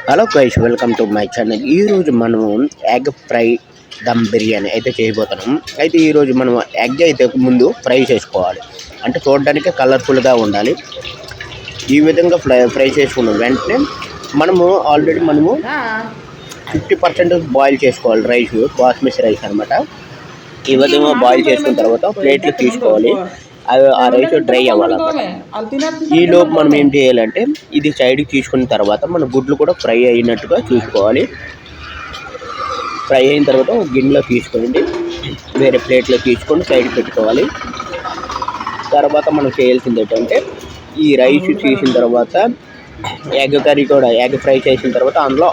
Hello guys, welcome to my channel. ఈరోజు మనము egg fry dum biryani అయితే చేయబోతున్నాం. అయితే ఈరోజు మనం ఎగ్ అయితే ముందు ఫ్రై చేసుకోవాలి. అంటే చూడడానికి కలర్ఫుల్గా ఉండాలి. ఈ విధంగా ఫ్రై చేసుకున్న వెంటనే మనము ఆల్రెడీ 50% బాయిల్ చేసుకోవాలి. రైస్ బాస్మతి రైస్ అనమాట. ఈ విధంగా బాయిల్ చేసుకున్న తర్వాత ప్లేట్లు తీసుకోవాలి. ఆ రైస్ డ్రై అవ్వాలన్నమాట. ఈ లోపు మనం ఏం చేయాలంటే ఇది సైడ్కి తీసుకున్న తర్వాత మన గుడ్లు కూడా ఫ్రై అయినట్టుగా చూసుకోవాలి. ఫ్రై అయిన తర్వాత గిన్నెలో తీసుకోండి, వేరే ప్లేట్లో తీసుకొని సైడ్ పెట్టుకోవాలి. తర్వాత మనం చేయాల్సింది ఏంటంటే ఈ రైస్ తీసిన తర్వాత ఎగ్ కర్రీ కూడా ఎగ్ ఫ్రై చేసిన తర్వాత అందులో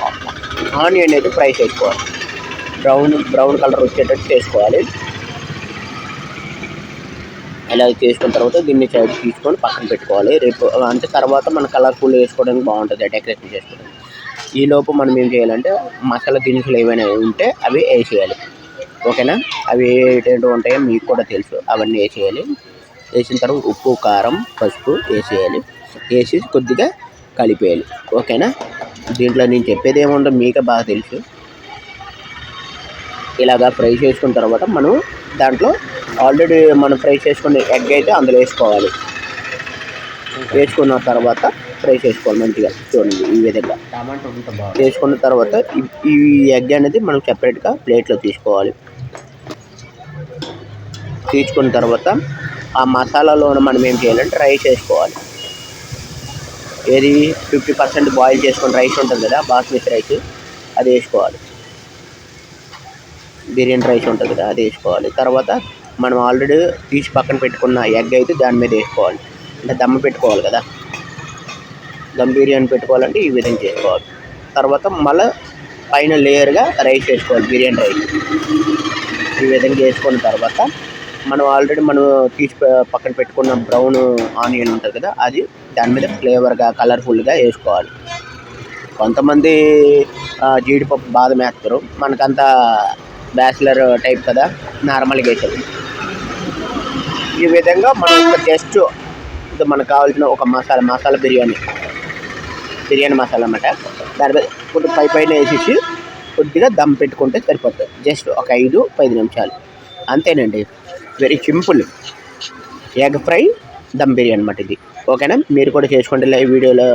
ఆనియన్ అయితే ఫ్రై చేసుకోవాలి. బ్రౌన్ కలర్ వచ్చేటట్టు చేసుకోవాలి. ఇలా చేసుకున్న తర్వాత దీన్ని సైడ్ తీసుకొని పక్కన పెట్టుకోవాలి. రేపు అంటే తర్వాత మన కలర్ఫుల్ వేసుకోవడానికి బాగుంటుంది, డెకరేషన్ చేసుకోవడానికి. ఈ లోపు మనం ఏం చేయాలంటే మసాలా దినుసులు ఏమైనా ఉంటే అవి వేసేయాలి. ఓకేనా? అవి ఏంటంటూ ఉంటాయో మీకు కూడా తెలుసు. అవన్నీ వేసేయాలి. వేసిన తర్వాత ఉప్పు, కారం, పసుపు వేసేయాలి. వేసి కొద్దిగా కలిపేయాలి. ఓకేనా? దీంట్లో నేను చెప్పేది ఏముందో మీకే బాగా తెలుసు. ఇలాగా ఫ్రై చేసుకున్న తర్వాత మనం దాంట్లో ఆల్రెడీ మనం ఫ్రై చేసుకున్న ఎగ్ అయితే అందులో వేసుకోవాలి. వేసుకున్న తర్వాత ఫ్రై చేసుకోవాలి మంచిగా. చూడండి ఈ విధంగా వేసుకున్న తర్వాత ఈ ఎగ్ అనేది మనం సెపరేట్గా ప్లేట్లో తీసుకోవాలి. తీసుకున్న తర్వాత ఆ మసాలాలో మనం ఏం చేయాలంటే రైస్ వేసుకోవాలి. ఏది 50% బాయిల్ చేసుకున్న రైస్ ఉంటుంది కదా, బాస్మతి రైస్, అది వేసుకోవాలి. బిర్యానీ రైస్ ఉంటుంది కదా, అది వేసుకోవాలి. తర్వాత మనం ఆల్రెడీ తీసి పక్కన పెట్టుకున్న ఎగ్ అయితే దాని మీద వేసుకోవాలి. అంటే దమ్ పెట్టుకోవాలి కదా, దమ్ బిర్యానీ పెట్టుకోవాలంటే ఈ విధంగా చేసుకోవాలి. తర్వాత మళ్ళీ పైన లేయర్గా రైస్ వేసుకోవాలి, బిర్యానీ రైస్. ఈ విధంగా వేసుకున్న తర్వాత మనం ఆల్రెడీ తీసి పక్కన పెట్టుకున్న బ్రౌన్ ఆనియన్ ఉంటుంది కదా, అది దాని మీద ఫ్లేవర్గా కలర్ఫుల్గా వేసుకోవాలి. కొంతమంది జీడిపప్పు బాదం వేస్తారు. మనకంతా బ్యాచిలర్ టైప్ కదా, నార్మల్గా వేసేది. ఈ విధంగా మనం జస్ట్ మనకు కావాల్సిన ఒక మసాలా బిర్యానీ మసాలా అన్నమాట. దాని మీద కొద్దిగా పైన వేసేసి కొద్దిగా దమ్ పెట్టుకుంటే సరిపోతుంది. జస్ట్ ఒక 5-10 నిమిషాలు, అంతేనండి. Very simple egg fry dum biryani అన్నమాట ఇది. ఓకేనా? మీరు కూడా చేసుకోండి ఈ వీడియోలో.